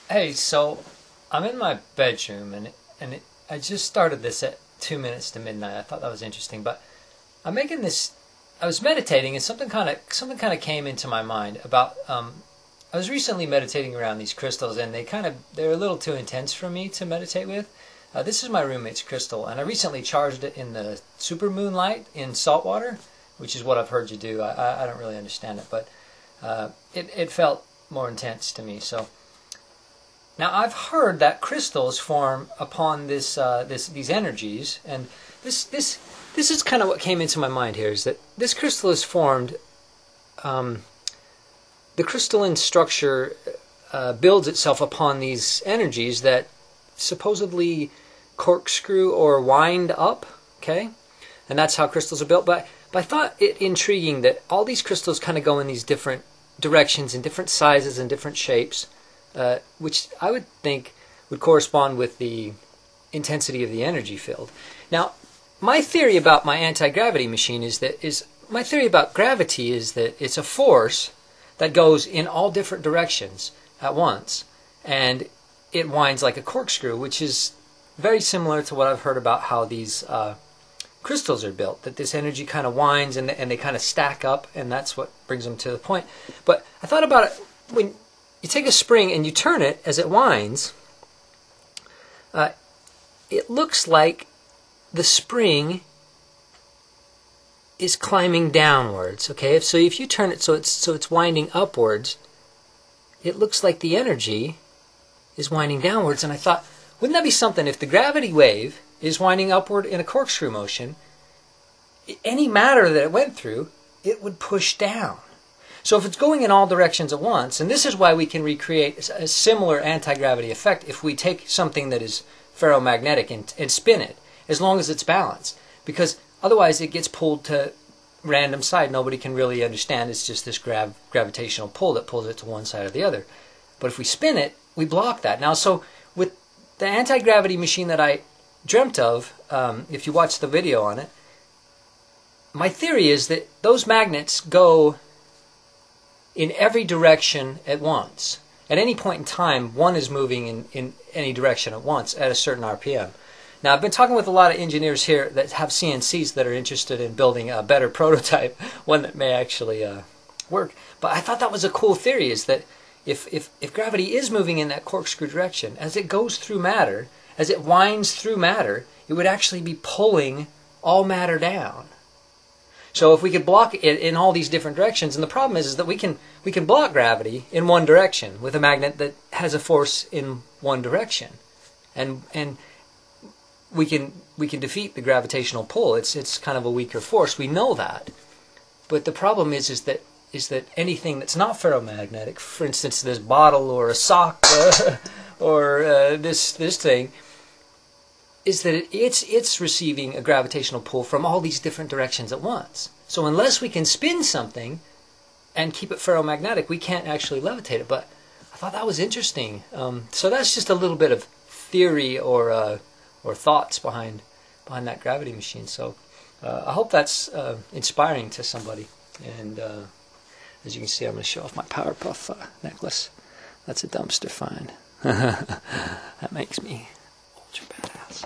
Hey, so I'm in my bedroom I just started this at 2 minutes to midnight. I thought that was interesting, but I'm making this. I was meditating and something kind of came into my mind about. I was recently meditating around these crystals and they're a little too intense for me to meditate with. This is my roommate's crystal, and I recently charged it in the super moonlight in salt water, which is what I've heard you do. I don't really understand it, but it felt more intense to me. So. Now I've heard that crystals form upon these energies, and this is kind of what came into my mind here, is that this crystal is formed. The crystalline structure builds itself upon these energies that supposedly corkscrew or wind up. Okay, and that's how crystals are built. But I thought it intriguing that all these crystals kind of go in these different directions, in different sizes and different shapes. Which I would think would correspond with the intensity of the energy field. Now, my theory about my anti-gravity machine is that gravity is that it's a force that goes in all different directions at once, and it winds like a corkscrew, which is very similar to what I've heard about how these crystals are built. That this energy kind of winds and they kind of stack up, and that's what brings them to the point. But I thought about it when you take a spring and you turn it as it winds, it looks like the spring is climbing downwards. Okay, so if you turn it so it's winding upwards, it looks like the energy is winding downwards. And I thought, wouldn't that be something if the gravity wave is winding upward in a corkscrew motion? Any matter that it went through, it would push down. So if it's going in all directions at once, and this is why we can recreate a similar anti-gravity effect if we take something that is ferromagnetic and spin it, as long as it's balanced. Because otherwise it gets pulled to random side. Nobody can really understand. It's just this gravitational pull that pulls it to one side or the other. But if we spin it, we block that. Now, so with the anti-gravity machine that I dreamt of, if you watch the video on it, my theory is that those magnets go in every direction at once. At any point in time, one is moving in any direction at once at a certain RPM. Now, I've been talking with a lot of engineers here that have CNCs that are interested in building a better prototype, one that may actually work. But I thought that was a cool theory, is that if gravity is moving in that corkscrew direction, as it goes through matter, as it winds through matter, it would actually be pulling all matter down. So if we could block it in all these different directions, and the problem is that we can block gravity in one direction with a magnet that has a force in one direction, and we can defeat the gravitational pull. It's kind of a weaker force. We know that, but the problem is that anything that's not ferromagnetic, for instance, this bottle or a sock or this thing, is that it's receiving a gravitational pull from all these different directions at once. So unless we can spin something and keep it ferromagnetic, we can't actually levitate it. But I thought that was interesting. So that's just a little bit of theory or thoughts behind that gravity machine. So I hope that's inspiring to somebody. And as you can see, I'm going to show off my Powerpuff necklace. That's a dumpster find. That makes me ultra badass.